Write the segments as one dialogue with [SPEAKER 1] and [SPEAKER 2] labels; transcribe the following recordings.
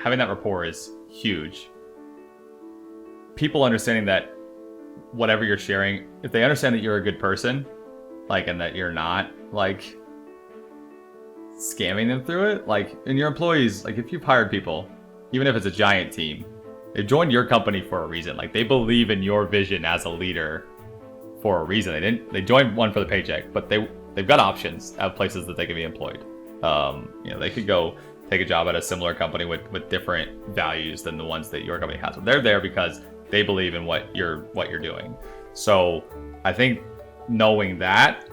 [SPEAKER 1] having that rapport is huge. People understanding that whatever you're sharing, if they understand that you're a good person, like, and that you're not like scamming them through it, like, and your employees, like, if you've hired people, even if it's a giant team, they've joined your company for a reason. Like, they believe in your vision as a leader for a reason. They joined one for the paycheck, but they've got options at places that they can be employed. They could go take a job at a similar company with different values than the ones that your company has. But they're there because they believe in what you're doing. So I think knowing that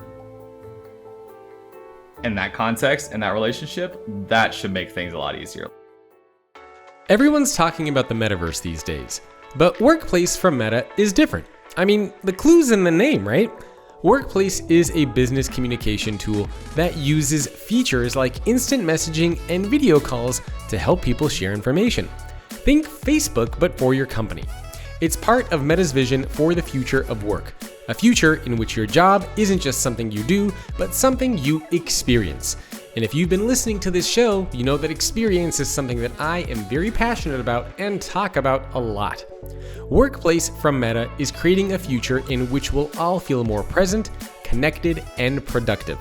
[SPEAKER 1] in that context and that relationship, that should make things a lot easier.
[SPEAKER 2] Everyone's talking about the metaverse these days, but Workplace from Meta is different. I mean, the clue's in the name, right? Workplace is a business communication tool that uses features like instant messaging and video calls to help people share information. Think Facebook, but for your company. It's part of Meta's vision for the future of work, a future in which your job isn't just something you do, but something you experience. And if you've been listening to this show, you know that experience is something that I am very passionate about and talk about a lot. Workplace from Meta is creating a future in which we'll all feel more present, connected, and productive.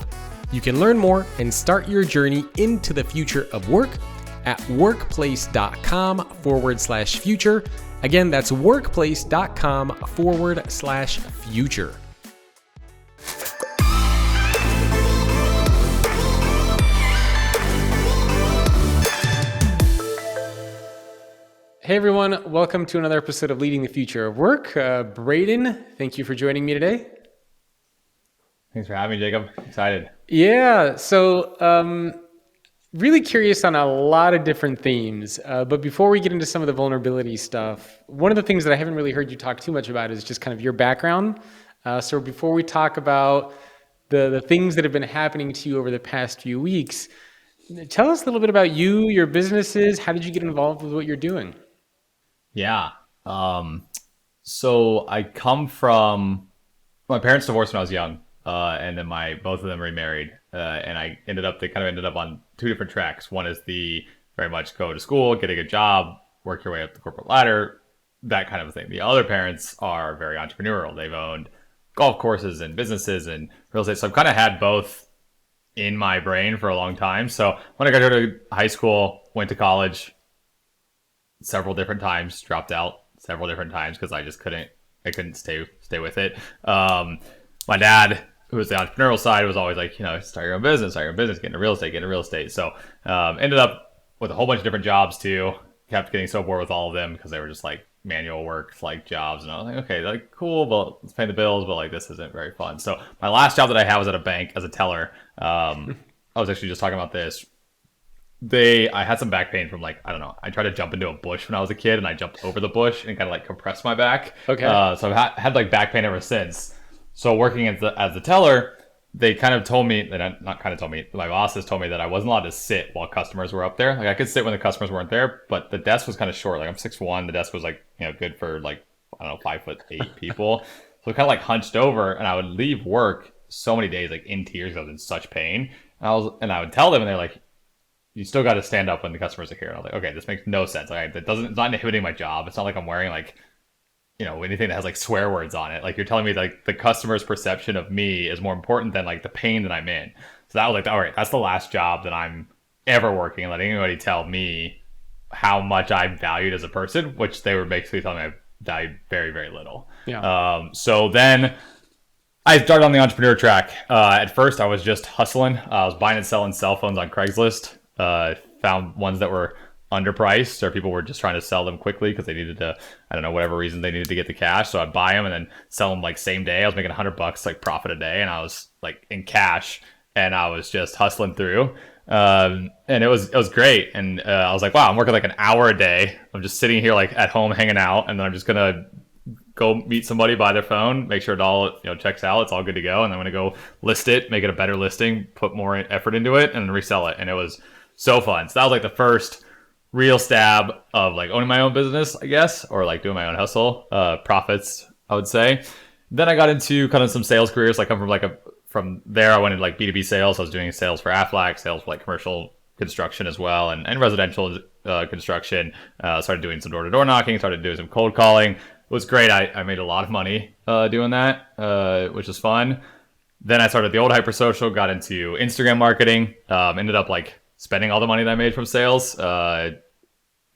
[SPEAKER 2] You can learn more and start your journey into the future of work at workplace.com/future. Again, that's workplace.com/future. Hey everyone, welcome to another episode of Leading the Future of Work. Braden, thank you for joining me today.
[SPEAKER 1] Thanks for having me, Jacob. Excited.
[SPEAKER 2] Yeah, so really curious on a lot of different themes. But before we get into some of the vulnerability stuff, one of the things that I haven't really heard you talk too much about is just kind of your background. So before we talk about the things that have been happening to you over the past few weeks, tell us a little bit about you, your businesses. How did you get involved with what you're doing?
[SPEAKER 1] Yeah. So I come from, my parents divorced when I was young, and then both of them remarried, and they kind of ended up on two different tracks. One is the very much go to school, get a good job, work your way up the corporate ladder, that kind of a thing. The other parents are very entrepreneurial. They've owned golf courses and businesses and real estate. So I've kind of had both in my brain for a long time. So when I got to high school, went to college several different times, dropped out several different times because I couldn't stay with it. My dad, who was the entrepreneurial side, was always like, start your own business, get into real estate. So ended up with a whole bunch of different jobs too. Kept getting so bored with all of them because they were just like manual work like jobs, and I was like, okay, like cool, but let's pay the bills, but like this isn't very fun. So my last job that I had was at a bank as a teller. I was actually just talking about this. I had some back pain from I I tried to jump into a bush when I was a kid, and I jumped over the bush and kind of like compressed my back.
[SPEAKER 2] Okay.
[SPEAKER 1] So I've had like back pain ever since. So working as the teller, they kind of told me, my bosses told me that I wasn't allowed to sit while customers were up there. Like I could sit when the customers weren't there, but the desk was kind of short. Like I'm 6'1", the desk was good for 5'8" people. So I kind of like hunched over, and I would leave work so many days like in tears. I was in such pain, and I would tell them, and they're like, you still got to stand up when the customers are here. And I was like, okay, this makes no sense. Like it's not inhibiting my job. It's not like I'm wearing anything that has like swear words on it. Like you're telling me like the customer's perception of me is more important than like the pain that I'm in. So that was like, all right, that's the last job that I'm ever working, and letting anybody tell me how much I'm valued as a person, which they were basically telling me I valued very, very little.
[SPEAKER 2] Yeah.
[SPEAKER 1] So then I started on the entrepreneur track. At first I was just hustling. I was buying and selling cell phones on Craigslist. Found ones that were underpriced, or people were just trying to sell them quickly because they needed to, whatever reason they needed to get the cash. So I'd buy them and then sell them like same day. I was making $100 like profit a day, and I was like in cash, and I was just hustling through. And it was great. And I was like, wow, I'm working like an hour a day. I'm just sitting here like at home hanging out, and then I'm just gonna go meet somebody by their phone, make sure it all checks out, it's all good to go, and then I'm gonna go list it, make it a better listing, put more effort into it, and resell it. And it was so fun. So that was like the first real stab of like owning my own business, I guess, or like doing my own hustle, profits, I would say. Then I got into kind of some sales careers. Like from there I went into like B2B sales. I was doing sales for Aflac, sales for like commercial construction as well, and residential construction. Started doing some door-to-door knocking, started doing some cold calling. It was great. I made a lot of money doing that, which was fun. Then I started the old HyperSocial, got into Instagram marketing, ended up like spending all the money that I made from sales, kind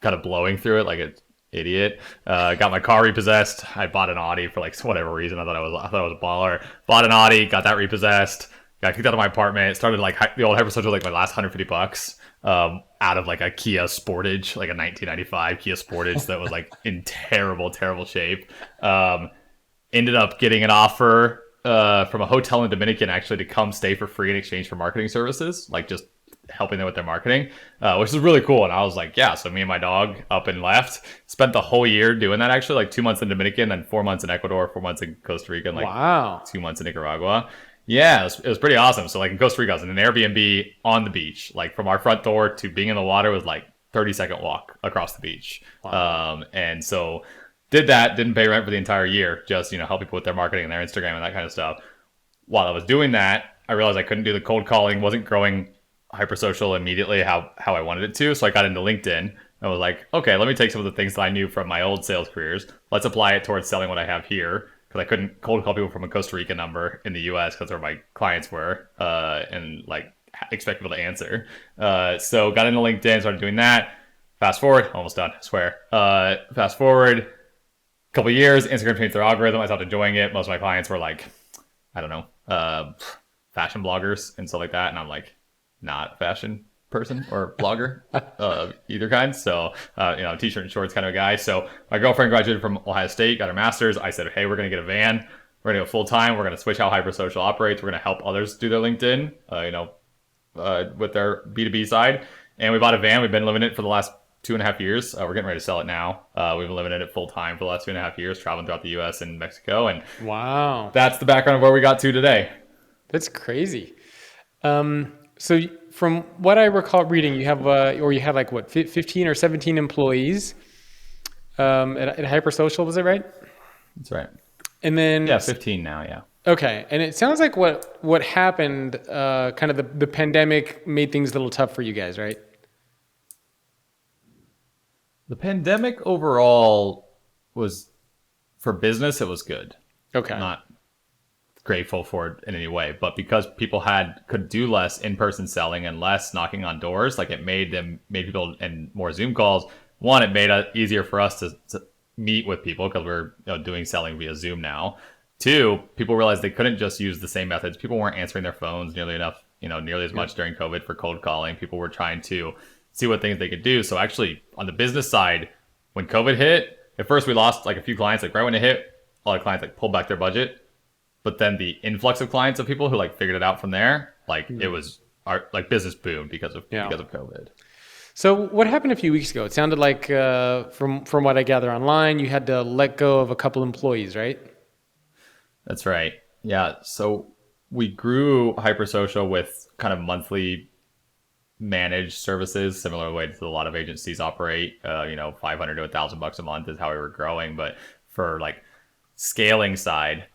[SPEAKER 1] of blowing through it like an idiot. Got my car repossessed. I bought an Audi for like whatever reason. I thought I was a baller. Bought an Audi, got that repossessed. Got kicked out of my apartment. Started like the old HyperSocial, like my last $150 out of like a Kia Sportage, like a 1995 Kia Sportage that was like in terrible shape. Ended up getting an offer from a hotel in Dominican actually to come stay for free in exchange for marketing services, like just helping them with their marketing, which is really cool. And I was like, yeah. So me and my dog up and left, spent the whole year doing that, actually, like 2 months in Dominican, then 4 months in Ecuador, 4 months in Costa Rica, and like
[SPEAKER 2] Wow.
[SPEAKER 1] 2 months in Nicaragua. Yeah, it was pretty awesome. So like in Costa Rica, I was in an Airbnb on the beach. Like from our front door to being in the water was like 30-second walk across the beach.
[SPEAKER 2] Wow.
[SPEAKER 1] And so did that, didn't pay rent for the entire year, just, help people with their marketing and their Instagram and that kind of stuff. While I was doing that, I realized I couldn't do the cold calling, wasn't growing HyperSocial immediately how I wanted it to. So I got into LinkedIn and was like, okay, let me take some of the things that I knew from my old sales careers. Let's apply it towards selling what I have here. Because I couldn't cold call people from a Costa Rica number in the US because where my clients were, and like expect people to answer. So got into LinkedIn, started doing that. Fast forward, almost done, I swear. Fast forward, a couple of years, Instagram changed their algorithm. I started enjoying it. Most of my clients were like, I don't know, fashion bloggers and stuff like that. And I'm like, not a fashion person or blogger, either kind. So, t-shirt and shorts kind of a guy. So my girlfriend graduated from Ohio State, got her master's. I said, hey, we're going to get a van. We're going to go full time. We're going to switch how HyperSocial operates. We're going to help others do their LinkedIn, with their B2B side. And we bought a van. We've been living in it for the last 2.5 years. We're getting ready to sell it now. We've been living in it full time for the last 2.5 years, traveling throughout the US and Mexico. And
[SPEAKER 2] Wow.
[SPEAKER 1] that's the background of where we got to today.
[SPEAKER 2] That's crazy. So from what I recall reading, you had like what, 15 or 17 employees at HyperSocial, was it right?
[SPEAKER 1] That's right.
[SPEAKER 2] And then
[SPEAKER 1] Yeah, 15 now, yeah.
[SPEAKER 2] Okay, and it sounds like what happened, kind of the pandemic made things a little tough for you guys, right?
[SPEAKER 1] The pandemic overall was, for business, it was good.
[SPEAKER 2] Okay.
[SPEAKER 1] I'm not grateful for it in any way, but because people could do less in-person selling and less knocking on doors, like it made people and more Zoom calls. One, it made it easier for us to meet with people because we're doing selling via Zoom now. Two, people realized they couldn't just use the same methods. People weren't answering their phones nearly as much during COVID for cold calling. People were trying to see what things they could do. So actually, on the business side, when COVID hit, at first we lost like a few clients. Like right when it hit, a lot of clients like pulled back their budget. But then the influx of clients of people who like figured it out from there, like it was like business boomed because of COVID.
[SPEAKER 2] So what happened a few weeks ago? It sounded like from what I gather online, you had to let go of a couple employees, right?
[SPEAKER 1] That's right. Yeah. So we grew HyperSocial with kind of monthly managed services, similar way to a lot of agencies operate. $500 to $1,000 a month is how we were growing. But for like scaling side,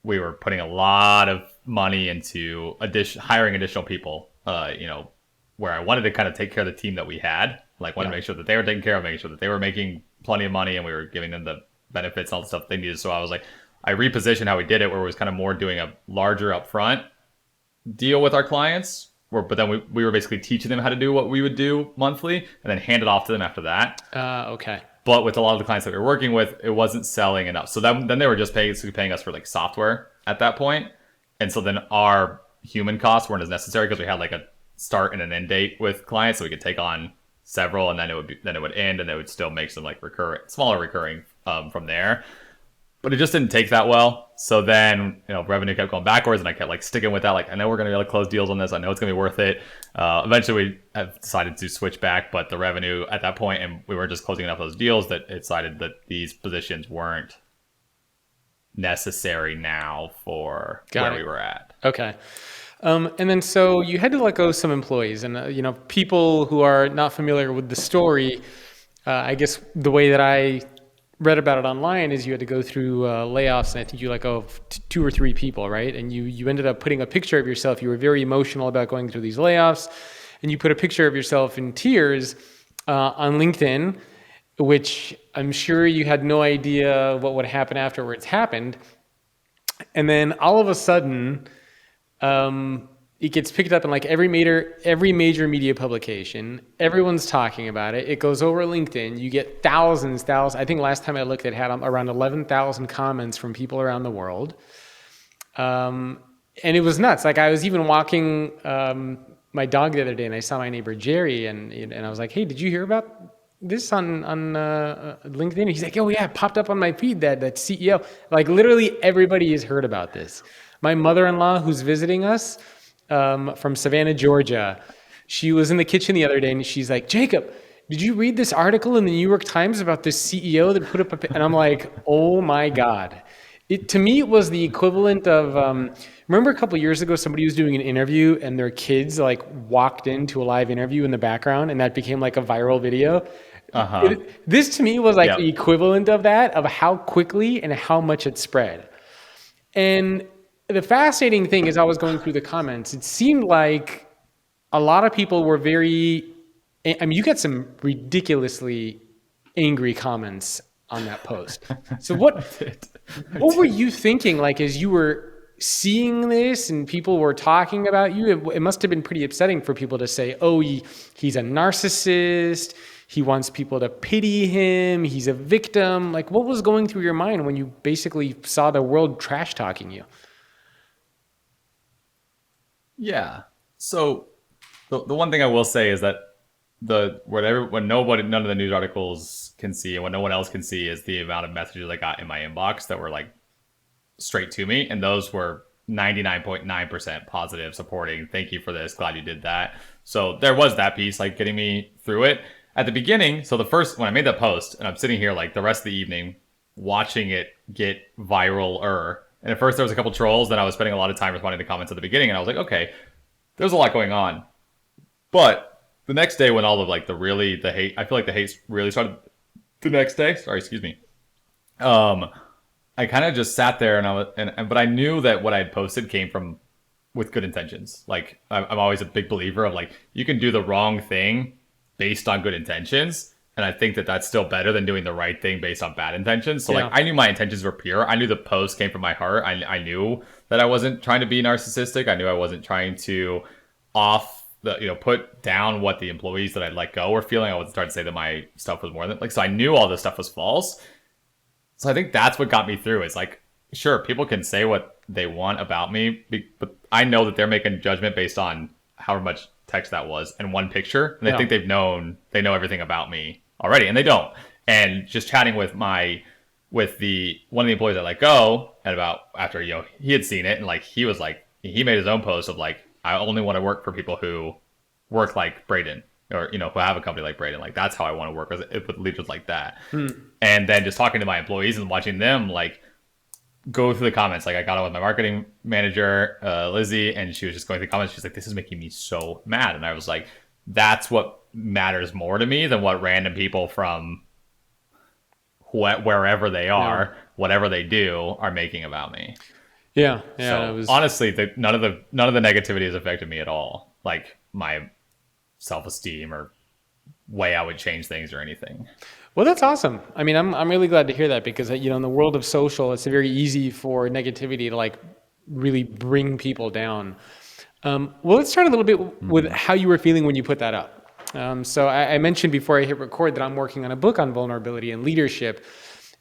[SPEAKER 1] we were putting a lot of money into hiring additional people, where I wanted to kind of take care of the team that we had. Like wanted to make sure that they were taken care of, making sure that they were making plenty of money and we were giving them the benefits and all the stuff they needed. So I was like, I repositioned how we did it, where it was kind of more doing a larger upfront deal with our clients, but then we were basically teaching them how to do what we would do monthly and then hand it off to them after that.
[SPEAKER 2] Okay.
[SPEAKER 1] But with a lot of the clients that we were working with, it wasn't selling enough. So then they were just paying us for like software at that point. And so then our human costs weren't as necessary because we had like a start and an end date with clients. So we could take on several and then it would end and they would still make some like smaller recurring from there. But it just didn't take that well. So then, revenue kept going backwards and I kept like sticking with that. Like, I know we're going to be able to close deals on this. I know it's going to be worth it. Eventually we have decided to switch back, but the revenue at that point, and we were just closing enough of those deals that it decided that these positions weren't necessary now for where we were at.
[SPEAKER 2] Okay. And then so you had to let go of some employees and, people who are not familiar with the story, I guess the way that I read about it online is you had to go through layoffs, and I think you let go of 2 or 3 people, right? And you ended up putting a picture of yourself. You were very emotional about going through these layoffs, and you put a picture of yourself in tears on LinkedIn, which I'm sure you had no idea what would happen afterwards happened. And then all of a sudden, it gets picked up in like every major media publication. Everyone's talking about it. It goes over LinkedIn. You get thousands. I think last time I looked, it had around 11,000 comments from people around the world. And it was nuts. Like I was even walking my dog the other day, and I saw my neighbor Jerry, and I was like, "Hey, did you hear about this on LinkedIn?" And he's like, "Oh yeah, it popped up on my feed that CEO." Like literally everybody has heard about this. My mother-in-law, who's visiting us from Savannah, Georgia, she was in the kitchen the other day, and she's like, "Jacob, did you read this article in the New York Times about this CEO that put up a?" And I'm like, "Oh my God." To me, it was the equivalent of, remember a couple of years ago, somebody was doing an interview and their kids like walked into a live interview in the background and that became like a viral video.
[SPEAKER 1] Uh-huh.
[SPEAKER 2] This to me was like the
[SPEAKER 1] Yep.
[SPEAKER 2] equivalent of that, of how quickly and how much it spread. And the fascinating thing is I was going through the comments, it seemed like a lot of people were I mean, you got some ridiculously angry comments on that post. So what were you thinking, like, as you were seeing this and people were talking about you? It must have been pretty upsetting for people to say, "Oh, he's a narcissist. He wants people to pity him. He's a victim." Like, what was going through your mind when you basically saw the world trash talking you?
[SPEAKER 1] Yeah. So the one thing I will say is that none of the news articles can see and what no one else can see is the amount of messages I got in my inbox that were like straight to me, and those were 99.9% positive, supporting. Thank you for this. Glad you did that. So there was that piece like getting me through it at the beginning. So when I made that post, and I'm sitting here like the rest of the evening watching it get viral. And at first there was a couple trolls, then I was spending a lot of time responding to comments at the beginning, and I was like, okay, there's a lot going on. But the next day, when all of like the hate, I feel like the hate really started the next day. Sorry, excuse me. I kind of just sat there but I knew that what I had posted came from with good intentions. Like I'm always a big believer of like, you can do the wrong thing based on good intentions. And I think that that's still better than doing the right thing based on bad intentions. So
[SPEAKER 2] Yeah.
[SPEAKER 1] like, I knew my intentions were pure. I knew the post came from my heart. I knew that I wasn't trying to be narcissistic. I knew I wasn't trying to put down what the employees that I'd let go were feeling. I wasn't trying to say that my stuff was more than like, so I knew all this stuff was false. So I think that's what got me through. It's like, sure, people can say what they want about me, but I know that they're making judgment based on however much text that was and one picture, and they think they know everything about me already, and they don't. And just chatting with one of the employees I let go, and about after he had seen it, and like he made his own post of like, I only want to work for people who work like Braden, or who have a company like Braden. Like that's how I want to work with leaders like that. And then just talking to my employees and watching them like go through the comments. Like I got on with my marketing manager, Lizzie, and she was just going through the comments. She's like, "This is making me so mad." And I was like, "That's what matters more to me than what random people from wherever they are, whatever they do, are making about me."
[SPEAKER 2] Yeah.
[SPEAKER 1] So honestly, none of the negativity has affected me at all. Like my self-esteem or way I would change things or anything.
[SPEAKER 2] Well, that's awesome. I mean, I'm really glad to hear that because in the world of social, it's very easy for negativity to like really bring people down. Well, let's start a little bit with how you were feeling when you put that up. So I mentioned before I hit record that I'm working on a book on vulnerability and leadership,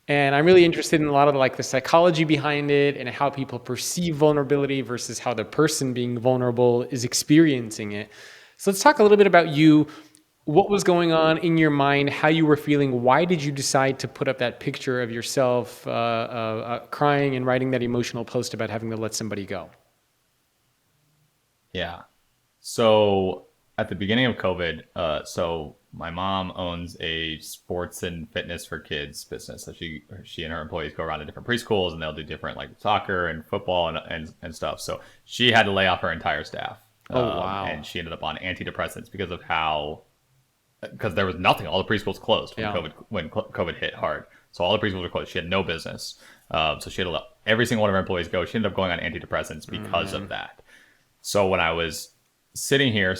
[SPEAKER 2] and I'm really interested in a lot of the psychology behind it and how people perceive vulnerability versus how the person being vulnerable is experiencing it. So let's talk a little bit about you. What was going on in your mind, how you were feeling? Why did you decide to put up that picture of yourself crying and writing that emotional post about having to let somebody go?
[SPEAKER 1] Yeah. So at the beginning of COVID, so my mom owns a sports and fitness for kids business. So she and her employees go around to different preschools and they'll do different like soccer and football and stuff. So she had to lay off her entire staff.
[SPEAKER 2] Oh, wow.
[SPEAKER 1] And she ended up on antidepressants because there was nothing. All the preschools closed when COVID hit hard. So all the preschools were closed. She had no business. So she had to let every single one of her employees go. She ended up going on antidepressants because of that. So when I was sitting here,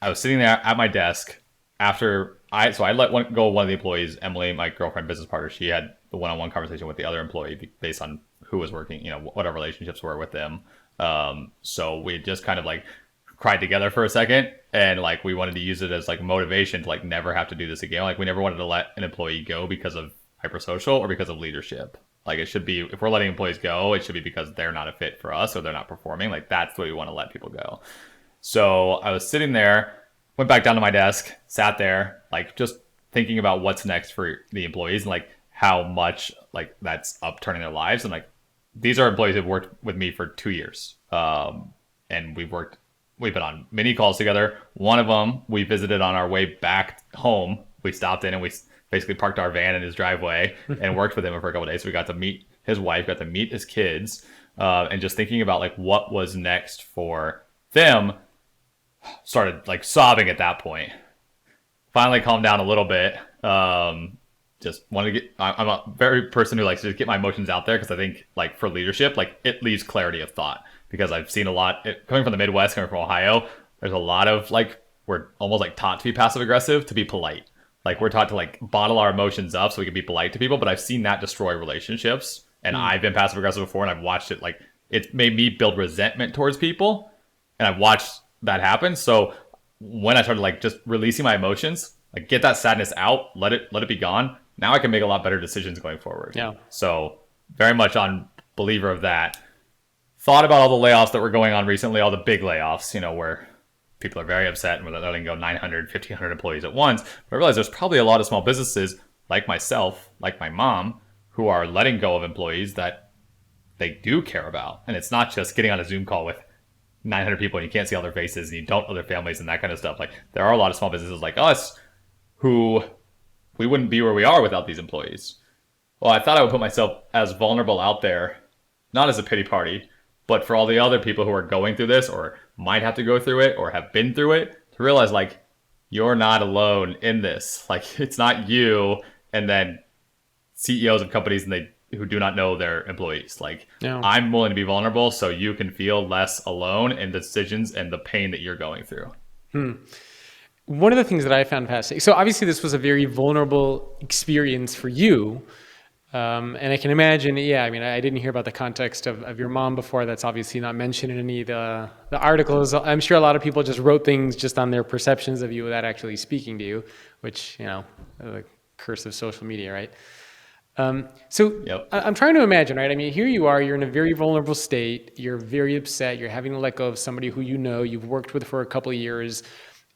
[SPEAKER 1] I was sitting there at my desk I let go of one of the employees, Emily, my girlfriend, business partner. She had the one-on-one conversation with the other employee based on who was working, what our relationships were with them. So we just kind of like cried together for a second, and like we wanted to use it as like motivation to like never have to do this again. Like we never wanted to let an employee go because of HyperSocial or because of leadership. Like it should be, if we're letting employees go, it should be because they're not a fit for us or they're not performing. Like that's the way we want to let people go. So I was sitting there, went back down to my desk, sat there, like just thinking about what's next for the employees and like how much like that's upturning their lives. And like these are employees who've worked with me for 2 years. And we've been on many calls together. One of them we visited on our way back home. We stopped in and we basically parked our van in his driveway and worked with him for a couple of days. So we got to meet his wife, got to meet his kids, and just thinking about like what was next for them. Started like sobbing at that point. Finally calmed down a little bit. Just wanted to I'm a very person who likes to just get my emotions out there because I think like for leadership, like it leaves clarity of thought. Because I've seen a lot coming from the Midwest, coming from Ohio. There's a lot of like we're almost like taught to be passive aggressive, to be polite. Like we're taught to like bottle our emotions up so we can be polite to people. But I've seen that destroy relationships, and I've been passive aggressive before, and I've watched it. Like it made me build resentment towards people, and I've watched that happen. So when I started like just releasing my emotions, like get that sadness out, let it be gone. Now I can make a lot better decisions going forward.
[SPEAKER 2] Yeah.
[SPEAKER 1] So very much on believer of that. Thought about all the layoffs that were going on recently, all the big layoffs, where people are very upset and we're letting go 900, 1,500 employees at once. But I realized there's probably a lot of small businesses like myself, like my mom, who are letting go of employees that they do care about. And it's not just getting on a Zoom call with 900 people and you can't see all their faces and you don't know their families and that kind of stuff. Like there are a lot of small businesses like us who we wouldn't be where we are without these employees. Well, I thought I would put myself as vulnerable out there, not as a pity party, but for all the other people who are going through this or might have to go through it or have been through it, to realize like you're not alone in this. Like it's not you and then CEOs of companies and who do not know their employees. Like I'm willing to be vulnerable so you can feel less alone in the decisions and the pain that you're going through.
[SPEAKER 2] One of the things that I found fascinating, so obviously this was a very vulnerable experience for you. And I can imagine, I mean, I didn't hear about the context of your mom before. That's obviously not mentioned in any of the articles. I'm sure a lot of people just wrote things just on their perceptions of you without actually speaking to you, which, the curse of social media, right? Yep. I'm trying to imagine, right? I mean, here you are, you're in a very vulnerable state. You're very upset. You're having to let go of somebody who you've worked with for a couple of years.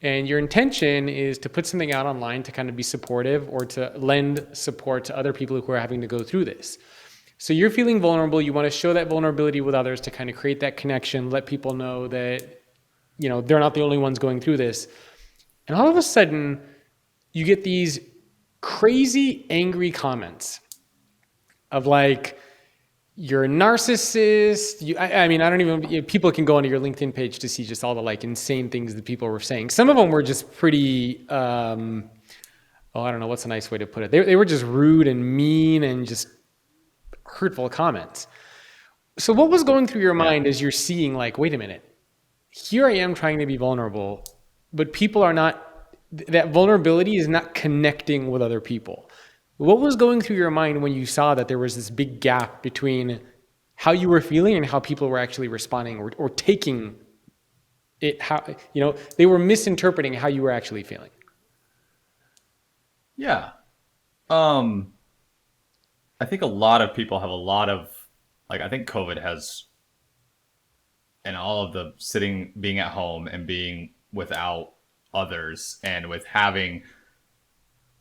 [SPEAKER 2] And your intention is to put something out online to kind of be supportive or to lend support to other people who are having to go through this. So you're feeling vulnerable. You want to show that vulnerability with others to kind of create that connection, let people know that, they're not the only ones going through this. And all of a sudden, you get these crazy, angry comments of like, you're a narcissist. I mean, I don't even, people can go onto your LinkedIn page to see just all the like insane things that people were saying. Some of them were just pretty, I don't know, what's a nice way to put it? They were just rude and mean and just hurtful comments. So what was going through your mind as you're seeing like, wait a minute, here I am trying to be vulnerable, but people are not, that vulnerability is not connecting with other people. What was going through your mind when you saw that there was this big gap between how you were feeling and how people were actually responding or taking it, how, they were misinterpreting how you were actually feeling?
[SPEAKER 1] Yeah. I think a lot of people have a lot of, like, I think COVID has, and all of the being at home and being without others and with having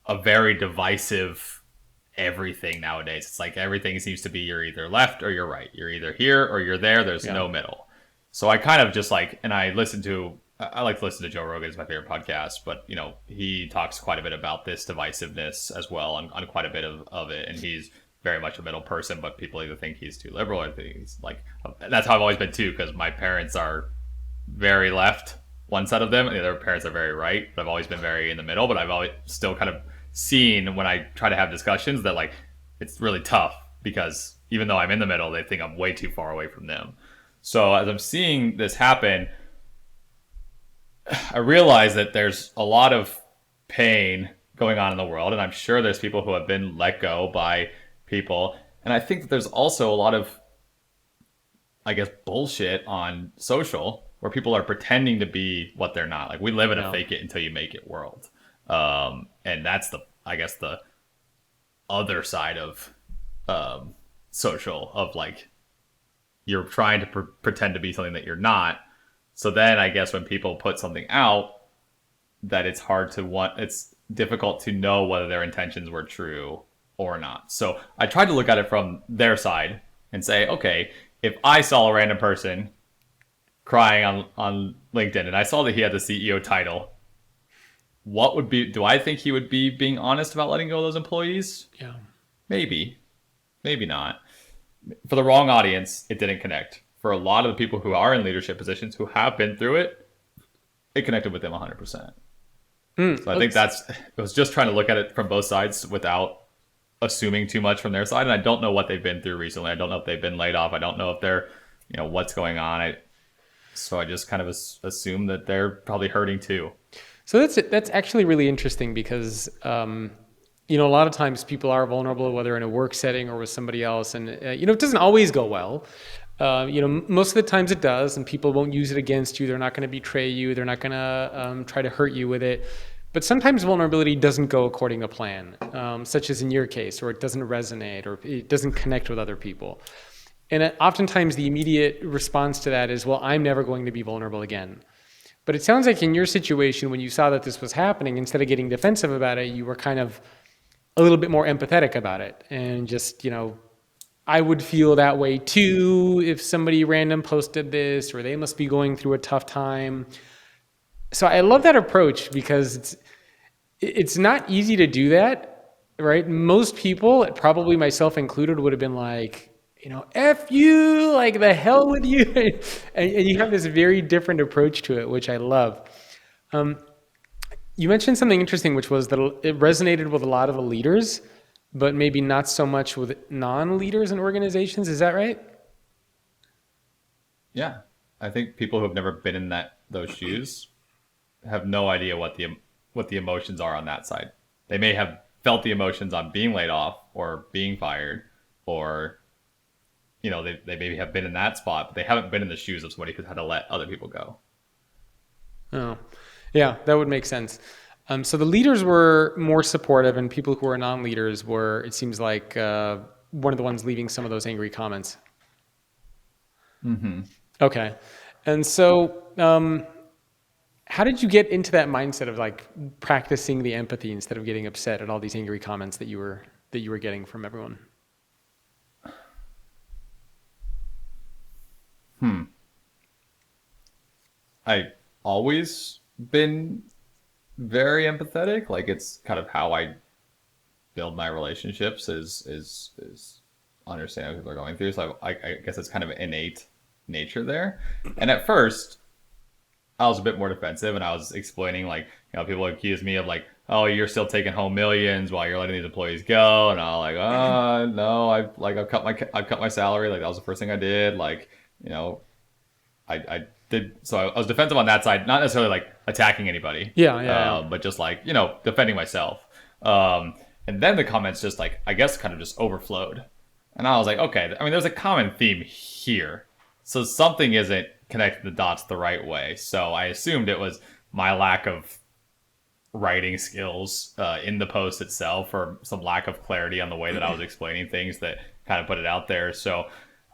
[SPEAKER 1] a very divisive everything nowadays. It's like everything seems to be you're either left or you're right. You're either here or you're there. There's no middle. So I kind of just like, and I like to listen to Joe Rogan, it's my favorite podcast, but he talks quite a bit about this divisiveness as well on quite a bit of it. And he's very much a middle person, but people either think he's too liberal or think he's like, that's how I've always been too, because my parents are very left, one side of them, and the other parents are very right, but I've always been very in the middle, but I've always still kind of seen when I try to have discussions that like it's really tough because even though I'm in the middle, they think I'm way too far away from them. So as I'm seeing this happen, I realize that there's a lot of pain going on in the world, and I'm sure there's people who have been let go by people, and I think that there's also a lot of, I guess, bullshit on social where people are pretending to be what they're not. Like, we live in a
[SPEAKER 2] Yeah.
[SPEAKER 1] fake it until you make it world, and that's the, I guess, the other side of social, of like, you're trying to pretend to be something that you're not. So then I guess when people put something out, that it's difficult to know whether their intentions were true or not. So I tried to look at it from their side and say, okay, if I saw a random person crying on LinkedIn and I saw that he had the CEO title, do I think he would be being honest about letting go of those employees?
[SPEAKER 2] Yeah.
[SPEAKER 1] Maybe, maybe not. For the wrong audience, it didn't connect. For a lot of the people who are in leadership positions who have been through it, it connected with them 100%. So I think it was just trying to look at it from both sides without assuming too much from their side. And I don't know what they've been through recently. I don't know if they've been laid off. I don't know if they're, what's going on. So I just kind of assume that they're probably hurting too.
[SPEAKER 2] So that's actually really interesting because, a lot of times people are vulnerable, whether in a work setting or with somebody else. And, it doesn't always go well. Most of the times it does, and people won't use it against you. They're not going to betray you. They're not going to try to hurt you with it. But sometimes vulnerability doesn't go according to plan, such as in your case, or it doesn't resonate, or it doesn't connect with other people. And oftentimes the immediate response to that is, well, I'm never going to be vulnerable again. But it sounds like in your situation, when you saw that this was happening, instead of getting defensive about it, you were kind of a little bit more empathetic about it. And just, I would feel that way too if somebody random posted this, or they must be going through a tough time. So I love that approach because it's not easy to do that, right? Most people, probably myself included, would have been like, F you, like the hell with you. And you have this very different approach to it, which I love. You mentioned something interesting, which was that it resonated with a lot of the leaders, but maybe not so much with non-leaders in organizations. Is that right?
[SPEAKER 1] Yeah. I think people who have never been in those shoes have no idea what the emotions are on that side. They may have felt the emotions on being laid off or being fired, or they maybe have been in that spot, but they haven't been in the shoes of somebody who's had to let other people go.
[SPEAKER 2] Oh, yeah, that would make sense. So the leaders were more supportive, and people who are non-leaders were, it seems like, one of the ones leaving some of those angry comments.
[SPEAKER 1] Mm-hmm.
[SPEAKER 2] Okay. And so how did you get into that mindset of like practicing the empathy instead of getting upset at all these angry comments that you were getting from everyone?
[SPEAKER 1] I always been very empathetic. Like, it's kind of how I build my relationships is understanding what people are going through. So I guess it's kind of innate nature there. And at first, I was a bit more defensive, and I was explaining, like, people accuse me of like, oh, you're still taking home millions while you're letting these employees go, and I'm like, oh no, I've cut my salary. Like, that was the first thing I did. Like, I did. So I was defensive on that side, not necessarily like attacking anybody.
[SPEAKER 2] Yeah.
[SPEAKER 1] But just like, defending myself. And then the comments just like, I guess, kind of just overflowed. And I was like, okay, I mean, there's a common theme here. So something isn't connecting the dots the right way. So I assumed it was my lack of writing skills in the post itself, or some lack of clarity on the way that I was explaining things that kind of put it out there. So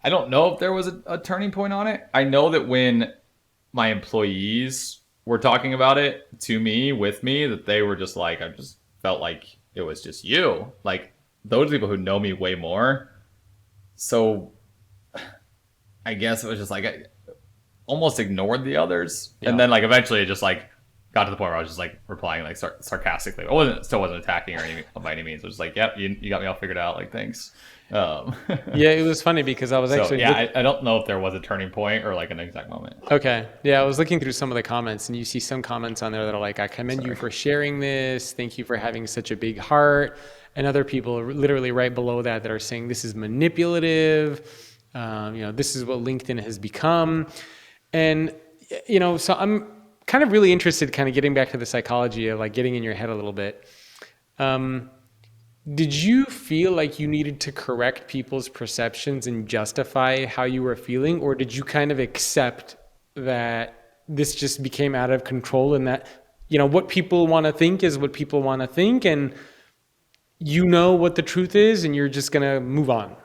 [SPEAKER 1] I don't know if there was a turning point on it. I know that when my employees were talking about it to me, with me, that they were just like, I just felt like it was just you. Like, those people who know me way more. So I guess it was just like, I almost ignored the others. Yeah. And then like eventually it just like got to the point where I was just like replying like sarcastically. I still wasn't attacking or anything by any means. I was just like, yep, you got me all figured out. Like, thanks.
[SPEAKER 2] Yeah, it was funny because I was actually...
[SPEAKER 1] I don't know if there was a turning point or like an exact moment.
[SPEAKER 2] Okay. Yeah, I was looking through some of the comments, and you see some comments on there that are like, I commend you for sharing this. Thank you for having such a big heart. And other people are literally right below that are saying this is manipulative. This is what LinkedIn has become. And, so I'm kind of really interested, kind of getting back to the psychology of like getting in your head a little bit. Did you feel like you needed to correct people's perceptions and justify how you were feeling, or did you kind of accept that this just became out of control and that, what people want to think is what people want to think, and what the truth is, and you're just going to move on?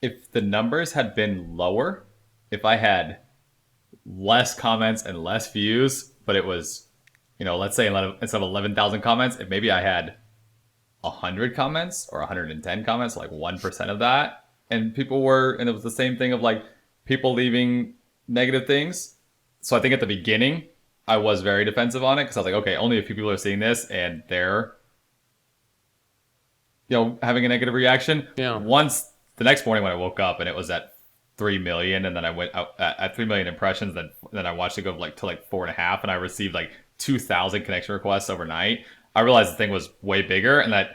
[SPEAKER 1] If the numbers had been lower, if I had less comments and less views, but it was, let's say instead of 11,000 comments, if maybe I had 100 comments or 110 comments, like 1% of that, and and it was the same thing of like people leaving negative things. So I think at the beginning, I was very defensive on it because I was like, okay, only a few people are seeing this and they're, having a negative reaction.
[SPEAKER 2] Yeah.
[SPEAKER 1] Once the next morning when I woke up and it was at 3 million, and then I went out at 3 million impressions, then I watched it go to like 4.5, and I received like 2,000 connection requests overnight. I realized the thing was way bigger and that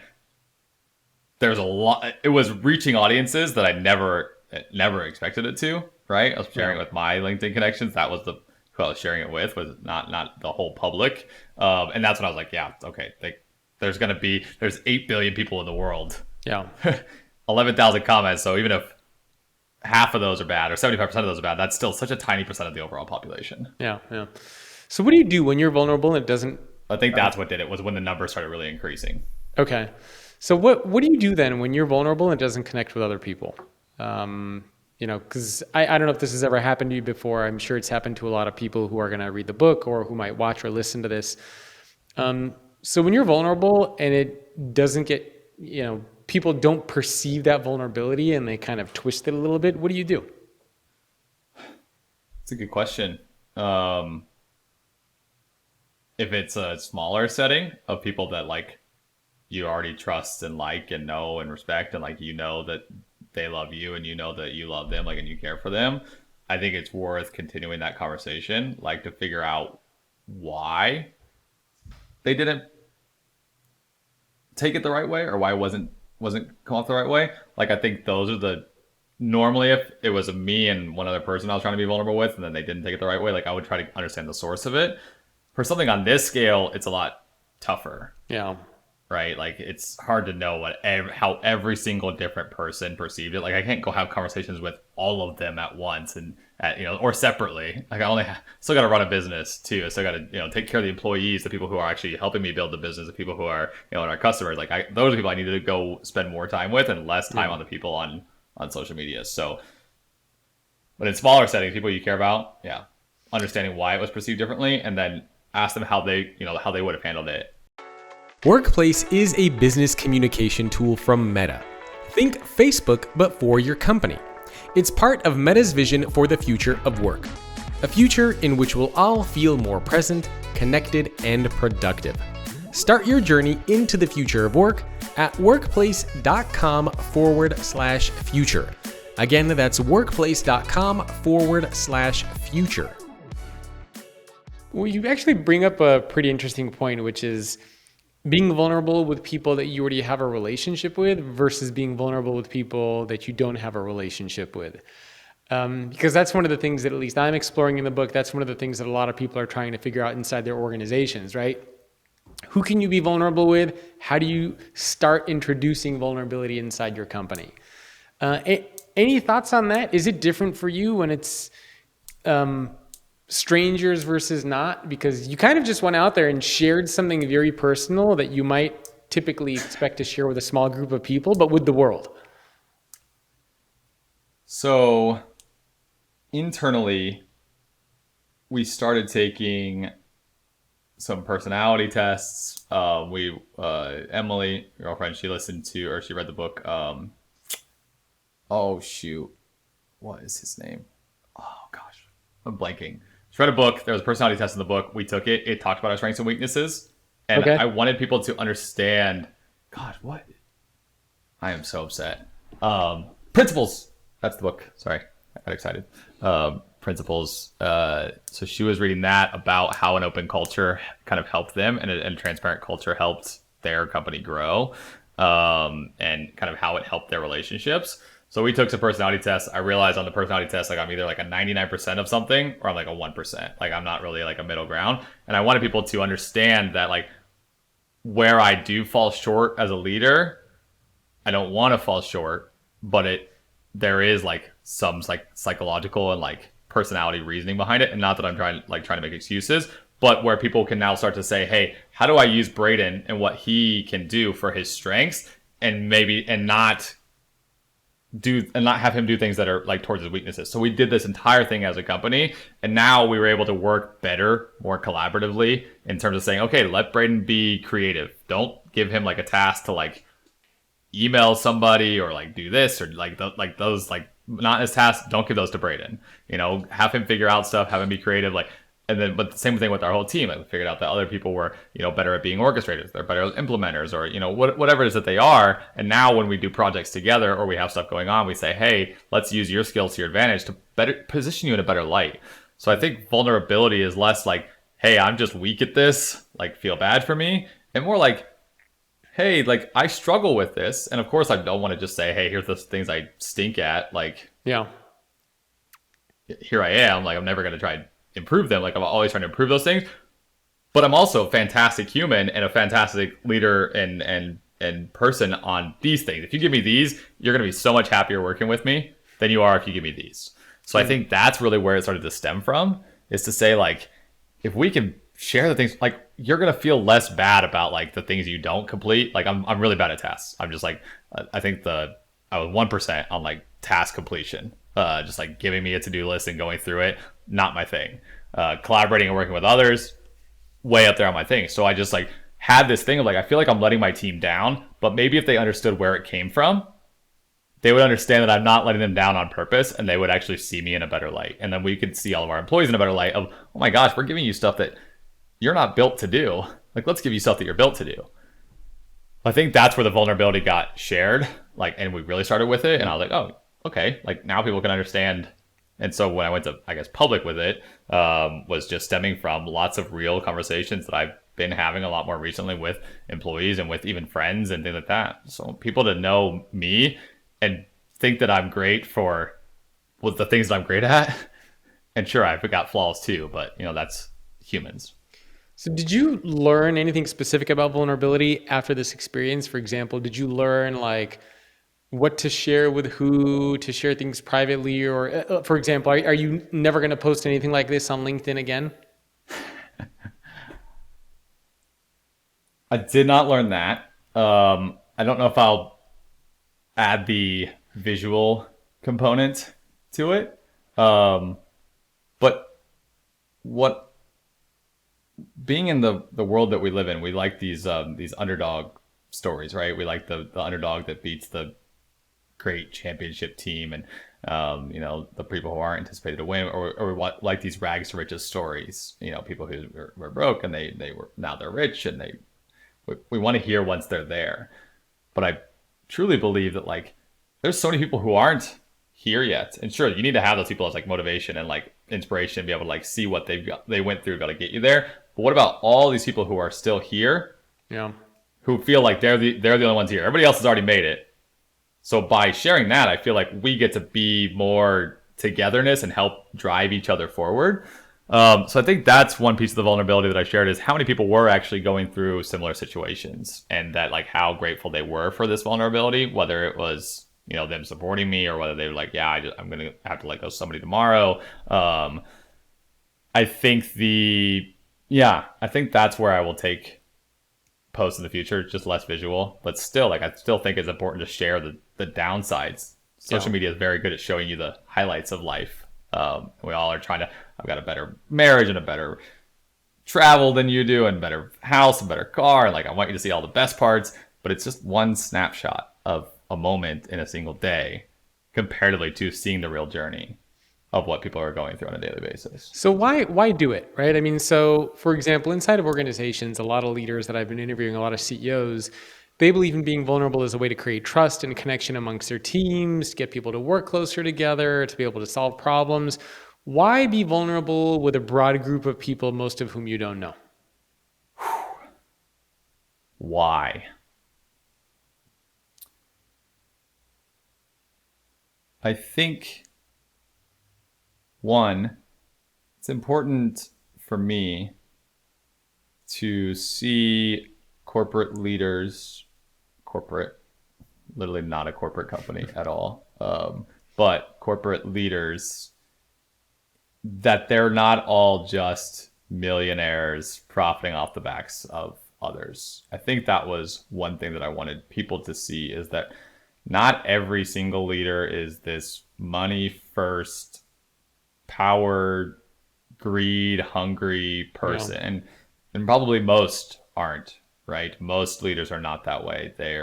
[SPEAKER 1] there's a lot. It was reaching audiences that I never expected it to. Right? I was sharing it with my LinkedIn connections. That was who I was sharing it with, was not the whole public. And that's when I was like, yeah, okay. There's 8 billion people in the world.
[SPEAKER 2] Yeah.
[SPEAKER 1] 11,000 comments. So even if half of those are bad or 75% of those are bad, that's still such a tiny percent of the overall population.
[SPEAKER 2] Yeah. So what do you do when you're vulnerable and it doesn't?
[SPEAKER 1] I think that's what did it, was when the numbers started really increasing.
[SPEAKER 2] Okay. So what do you do then when you're vulnerable and it doesn't connect with other people? Because I don't know if this has ever happened to you before. I'm sure it's happened to a lot of people who are going to read the book or who might watch or listen to this. So when you're vulnerable and it doesn't get, people don't perceive that vulnerability and they kind of twist it a little bit, what do you do?
[SPEAKER 1] It's a good question. If it's a smaller setting of people that like you already trust and like and know and respect, and like that they love you and that you love them, like, and you care for them, I think it's worth continuing that conversation, like to figure out why they didn't take it the right way, or why it wasn't come off the right way. Like, I think those are normally if it was me and one other person I was trying to be vulnerable with and then they didn't take it the right way, like I would try to understand the source of it. For something on this scale, it's a lot tougher. Yeah. Right? Like, it's hard to know how every single different person perceived it. Like, I can't go have conversations with all of them at once and or separately. Like, still got to run a business too. I still got to, take care of the employees, the people who are actually helping me build the business, the people who are, and our customers. Like, those are people I need to go spend more time with and less time on the people on social media. So, but in smaller settings, people you care about, understanding why it was perceived differently, and then ask them how they would have handled it.
[SPEAKER 2] Workplace is a business communication tool from Meta. Think Facebook, but for your company. It's part of Meta's vision for the future of work. A future in which we'll all feel more present, connected, and productive. Start your journey into the future of work at workplace.com/future. Again, that's workplace.com/future. Well, you actually bring up a pretty interesting point, which is being vulnerable with people that you already have a relationship with versus being vulnerable with people that you don't have a relationship with. Because that's one of the things that at least I'm exploring in the book. That's one of the things that a lot of people are trying to figure out inside their organizations, right? Who can you be vulnerable with? How do you start introducing vulnerability inside your company? Any thoughts on that? Is it different for you when it's strangers versus not? Because you kind of just went out there and shared something very personal that you might typically expect to share with a small group of people, but with the world.
[SPEAKER 1] So internally, we started taking some personality tests. Emily, girlfriend, she read the book. Oh shoot, what is his name? Oh gosh, I'm blanking. She read a book. There was a personality test in the book. We took it. It talked about our strengths and weaknesses. And okay. I wanted people to understand, God, what? I am so upset. Principles. That's the book. Sorry. I got excited. Principles. So she was reading that about how an open culture kind of helped them, and a transparent culture helped their company grow, and kind of how it helped their relationships. So we took some personality tests. I realized on the personality test, like I'm either like a 99% of something or I'm like a 1%. Like I'm not really like a middle ground. And I wanted people to understand that like where I do fall short as a leader, I don't want to fall short, but there is like some like psychological and like personality reasoning behind it, and not that I'm trying to make excuses, but where people can now start to say, hey, how do I use Braden and what he can do for his strengths, and not have him do things that are like towards his weaknesses. So we did this entire thing as a company, and now we were able to work better, more collaboratively in terms of saying, okay, let Braden be creative. Don't give him like a task to like email somebody or like do this or like those like not his tasks. Don't give those to Braden. Have him figure out stuff, have him be creative, like. And then, but the same thing with our whole team. Like we figured out that other people were, better at being orchestrators. They're better as implementers, or whatever it is that they are. And now, when we do projects together or we have stuff going on, we say, hey, let's use your skills to your advantage to better position you in a better light. So I think vulnerability is less like, hey, I'm just weak at this, like feel bad for me, and more like, hey, like I struggle with this, and of course I don't want to just say, hey, here's the things I stink at, like
[SPEAKER 2] Yeah.
[SPEAKER 1] here I am, like I'm never gonna try and improve them, like I'm always trying to improve those things, but I'm also a fantastic human and a fantastic leader and person on these things. If you give me these, you're gonna be so much happier working with me than you are if you give me these. So I think that's really where it started to stem from, is to say like, if we can share the things, like you're gonna feel less bad about like the things you don't complete. Like I'm really bad at tasks. I'm just like, I think I was 1% on like task completion. Just like giving me a to-do list and going through it, not my thing. Collaborating and working with others, way up there on my thing. So I just like had this thing of like, I feel like I'm letting my team down, but maybe if they understood where it came from, they would understand that I'm not letting them down on purpose, and they would actually see me in a better light. And then we could see all of our employees in a better light of, oh my gosh, we're giving you stuff that you're not built to do. Like, let's give you stuff that you're built to do. I think that's where the vulnerability got shared, like, and we really started with it. And I was like, oh, okay, like now people can understand. And so when I went to, I guess, public with it, was just stemming from lots of real conversations that I've been having a lot more recently with employees and with even friends and things like that. So people to know me and think that I'm great for the things that I'm great at. And sure, I've got flaws too, but that's humans.
[SPEAKER 2] So did you learn anything specific about vulnerability after this experience? For example, did you learn like what to share with who, to share things privately, or for example, are you never going to post anything like this on LinkedIn again?
[SPEAKER 1] I did not learn that. I don't know if I'll add the visual component to it. But what being in the world that we live in, we like these underdog stories, right? We like the underdog that beats the great championship team, and the people who aren't anticipated to win, or we like these rags to riches stories. People who were broke and they were, now they're rich, and we want to hear once they're there. But I truly believe that like there's so many people who aren't here yet, and sure, you need to have those people as like motivation and like inspiration, be able to like see what they went through, got to get you there. But what about all these people who are still here?
[SPEAKER 2] Yeah.
[SPEAKER 1] Who feel like they're the only ones here. Everybody else has already made it. So by sharing that, I feel like we get to be more togetherness and help drive each other forward. So I think that's one piece of the vulnerability that I shared, is how many people were actually going through similar situations, and that like how grateful they were for this vulnerability, whether it was them supporting me, or whether they were like, yeah, I'm gonna have to let go somebody tomorrow. I think I think that's where I will take posts in the future, just less visual, but still, like I still think it's important to share the downsides. Social media is very good at showing you the highlights of life. We all are trying to, I've got a better marriage and a better travel than you do, and better house and better car, and like I want you to see all the best parts, but it's just one snapshot of a moment in a single day comparatively to seeing the real journey of what people are going through on a daily basis.
[SPEAKER 2] So why do it, right? I mean, so for example, inside of organizations, a lot of leaders that I've been interviewing, a lot of CEOs, they believe in being vulnerable as a way to create trust and connection amongst their teams, to get people to work closer together, to be able to solve problems. Why be vulnerable with a broad group of people, most of whom you don't know?
[SPEAKER 1] Why? I think one, it's important for me to see corporate leaders, corporate, literally not a corporate company at all, but corporate leaders, that they're not all just millionaires profiting off the backs of others. I think that was one thing that I wanted people to see, is that not every single leader is this money first, power, greed, hungry person.
[SPEAKER 2] Yeah.
[SPEAKER 1] And probably most aren't, right? Most leaders are not that way. They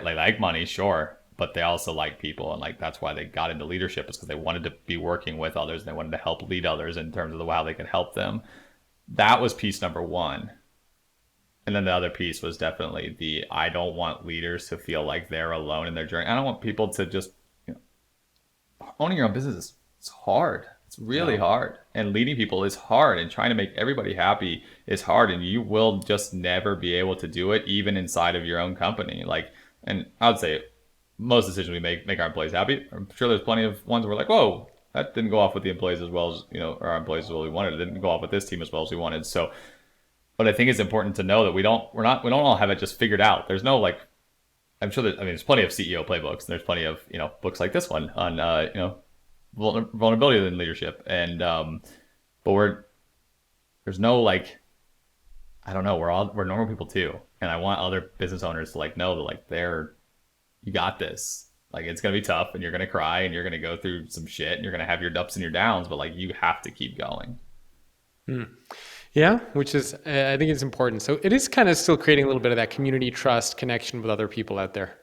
[SPEAKER 1] like money, sure, but they also like people, and like that's why they got into leadership, is because they wanted to be working with others and they wanted to help lead others in terms of how they could help them. That was piece number one. And then the other piece was definitely the, I don't want leaders to feel like they're alone in their journey. I don't want people to just, owning your own business is hard. It's really hard. And leading people is hard. And trying to make everybody happy is hard. And you will just never be able to do it, even inside of your own company. Like, and I would say most decisions we make our employees happy. I'm sure there's plenty of ones where we're like, whoa, that didn't go off with the employees as well as, or our employees as well as we wanted. It didn't go off with this team as well as we wanted. So, but I think it's important to know that we don't all have it just figured out. There's no like, I'm sure that, there's plenty of CEO playbooks, and there's plenty of, books like this one on, vulnerability in leadership. And, but there's no like, I don't know, we're normal people too. And I want other business owners to like know that like you got this. Like, it's going to be tough, and you're going to cry, and you're going to go through some shit, and you're going to have your ups and your downs, but like, you have to keep going.
[SPEAKER 2] Yeah, which is, I think it's important. So it is kind of still creating a little bit of that community trust connection with other people out there.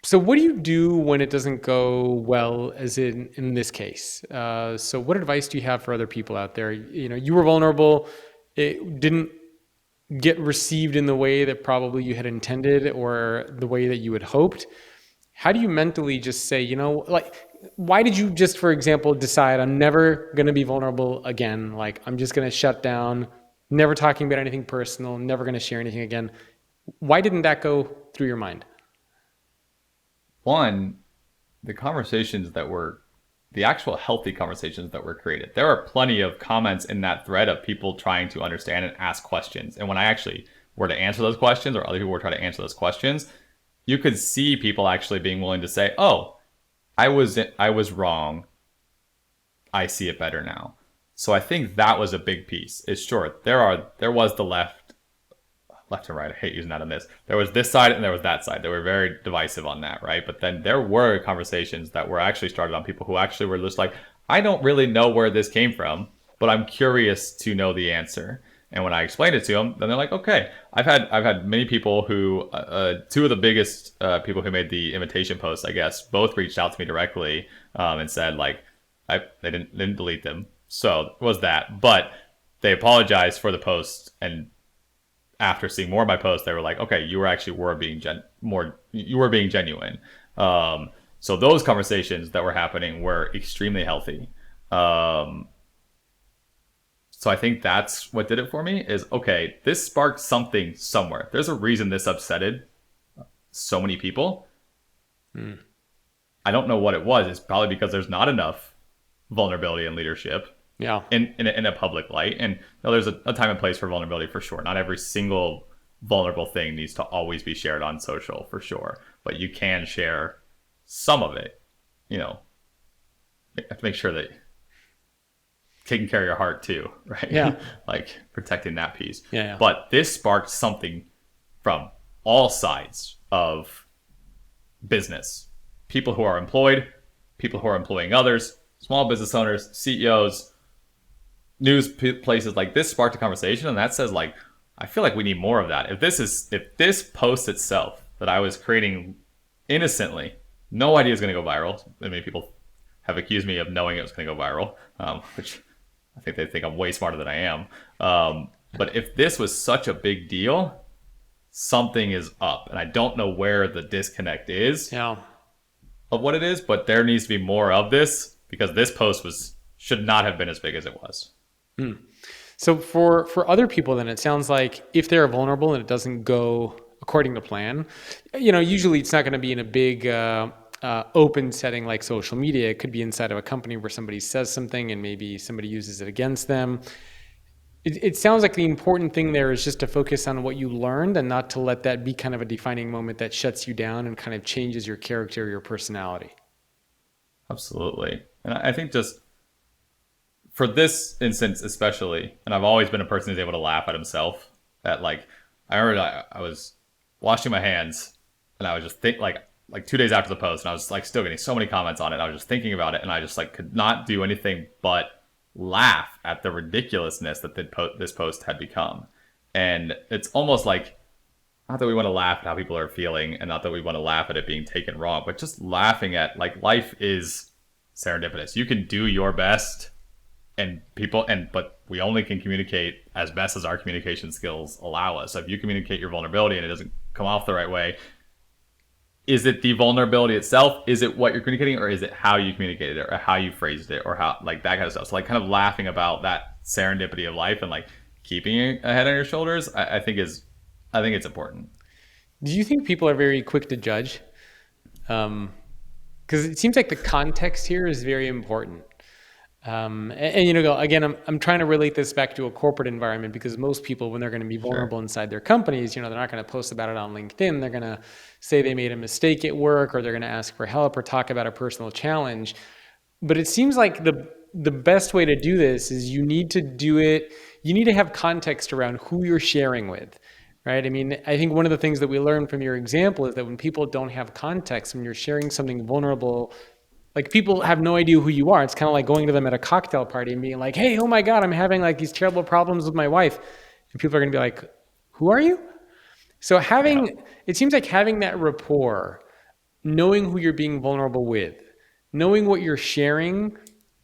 [SPEAKER 2] So what do you do when it doesn't go well, as in this case? So what advice do you have for other people out there? You were vulnerable. It didn't get received in the way that probably you had intended or the way that you had hoped. How do you mentally just say, like, why did you just, for example, decide I'm never going to be vulnerable again? Like, I'm just going to shut down, never talking about anything personal, never going to share anything again. Why didn't that go through your mind?
[SPEAKER 1] One, the actual healthy conversations that were created. There are plenty of comments in that thread of people trying to understand and ask questions. And when I actually were to answer those questions, or other people were trying to answer those questions, you could see people actually being willing to say, oh, I was wrong. I see it better now. So I think that was a big piece. It's sure, there was the left and right. I hate using that on this. There was this side and there was that side. They were very divisive on that, right? But then there were conversations that were actually started on people who actually were just like, I don't really know where this came from, but I'm curious to know the answer. And when I explained it to them, then they're like, okay. I've had many people who, two of the biggest people who made the invitation posts, I guess, both reached out to me directly and said like, they didn't delete them. So it was that, but they apologized for the post, and after seeing more of my posts, they were like, okay, you were being genuine. So those conversations that were happening were extremely healthy. So I think that's what did it for me, is, okay, this sparked something somewhere. There's a reason this upsetted so many people. I don't know what it was. It's probably because there's not enough vulnerability in leadership.
[SPEAKER 2] Yeah.
[SPEAKER 1] In a public light. And there's a time and place for vulnerability, for sure. Not every single vulnerable thing needs to always be shared on social, for sure. But you can share some of it. You have to make sure that taking care of your heart too, right?
[SPEAKER 2] Yeah.
[SPEAKER 1] Like protecting that piece.
[SPEAKER 2] Yeah.
[SPEAKER 1] But this sparked something from all sides of business. People who are employed, people who are employing others, small business owners, CEOs, news places. Like, this sparked a conversation, and that says, like, I feel like we need more of that. If this post itself that I was creating innocently, no idea is going to go viral. Many people have accused me of knowing it was going to go viral, which I think they think I'm way smarter than I am. But if this was such a big deal, something is up, and I don't know where the disconnect is of what it is, but there needs to be more of this, because this post should not have been as big as it was.
[SPEAKER 2] So for other people, then, it sounds like if they're vulnerable and it doesn't go according to plan. Usually it's not going to be in a big open setting like social media. It could be inside of a company where somebody says something and maybe somebody uses it against them. It sounds like the important thing there is just to focus on what you learned and not to let that be kind of a defining moment that shuts you down and kind of changes your character, your personality.
[SPEAKER 1] Absolutely. And I think just for this instance especially, and I've always been a person who's able to laugh at himself, that like, I remember I was washing my hands and I was just like 2 days after the post, and I was like still getting so many comments on it. I was just thinking about it, and I just like could not do anything but laugh at the ridiculousness that this post had become. And it's almost like, not that we want to laugh at how people are feeling, and not that we want to laugh at it being taken wrong, but just laughing at like life is serendipitous. You can do your best, but we only can communicate as best as our communication skills allow us. So if you communicate your vulnerability and it doesn't come off the right way, is it the vulnerability itself? Is it what you're communicating, or is it how you communicated it, or how you phrased it, or how, like, that kind of stuff? So like kind of laughing about that serendipity of life and like keeping a head on your shoulders, I think it's important.
[SPEAKER 2] Do you think people are very quick to judge? Because it seems like the context here is very important. Again, I'm trying to relate this back to a corporate environment, because most people, when they're going to be vulnerable inside their companies, they're not going to post about it on LinkedIn. They're going to say they made a mistake at work, or they're going to ask for help, or talk about a personal challenge. But it seems like the best way to do this is you need to have context around who you're sharing with, right? I mean, I think one of the things that we learned from your example is that when people don't have context, when you're sharing something vulnerable, like, people have no idea who you are. It's kind of like going to them at a cocktail party and being like, hey, oh my God, I'm having like these terrible problems with my wife. And people are going to be like, who are you? So it seems like having that rapport, knowing who you're being vulnerable with, knowing what you're sharing,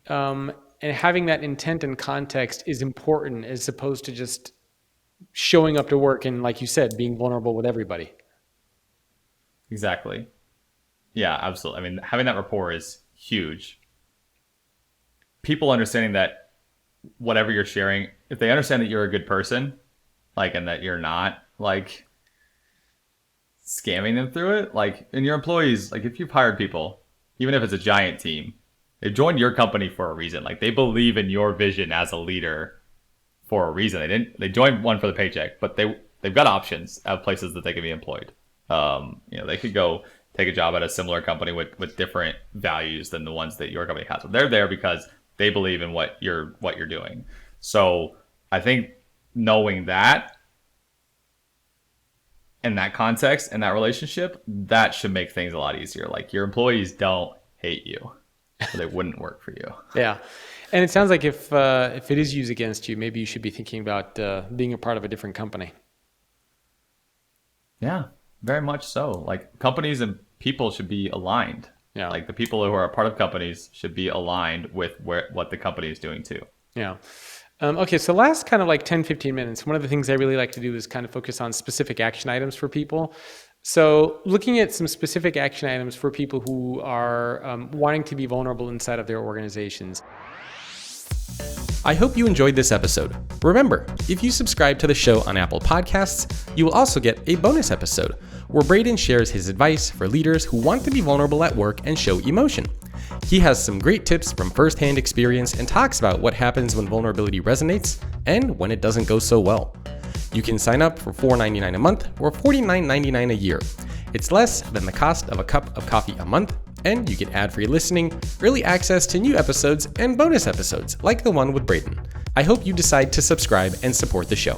[SPEAKER 2] and having that intent and context is important, as opposed to just showing up to work and, like you said, being vulnerable with everybody.
[SPEAKER 1] Exactly. Yeah, absolutely. I mean, having that rapport is huge. People understanding that whatever you're sharing, if they understand that you're a good person, like, and that you're not like scamming them through it, like, and your employees, like, if you've hired people, even if it's a giant team, they joined your company for a reason. Like, they believe in your vision as a leader for a reason. They joined one for the paycheck, but they've got options of places that they can be employed. They could go take a job at a similar company with different values than the ones that your company has. So they're there because they believe in what you're doing. So I think knowing that, in that context and that relationship, that should make things a lot easier. Like, your employees don't hate you, so they wouldn't work for you.
[SPEAKER 2] Yeah. And it sounds like if it is used against you, maybe you should be thinking about being a part of a different company.
[SPEAKER 1] Yeah, very much so. Like, companies and people should be aligned.
[SPEAKER 2] Yeah.
[SPEAKER 1] Like, the people who are a part of companies should be aligned with what the company is doing too.
[SPEAKER 2] Yeah. Okay, so last kind of like 10, 15 minutes, one of the things I really like to do is kind of focus on specific action items for people. So looking at some specific action items for people who are wanting to be vulnerable inside of their organizations. I hope you enjoyed this episode. Remember, if you subscribe to the show on Apple Podcasts, you will also get a bonus episode where Braden shares his advice for leaders who want to be vulnerable at work and show emotion. He has some great tips from firsthand experience and talks about what happens when vulnerability resonates and when it doesn't go so well. You can sign up for $4.99 a month or $49.99 a year. It's less than the cost of a cup of coffee a month, and you get ad-free listening, early access to new episodes, and bonus episodes like the one with Braden. I hope you decide to subscribe and support the show.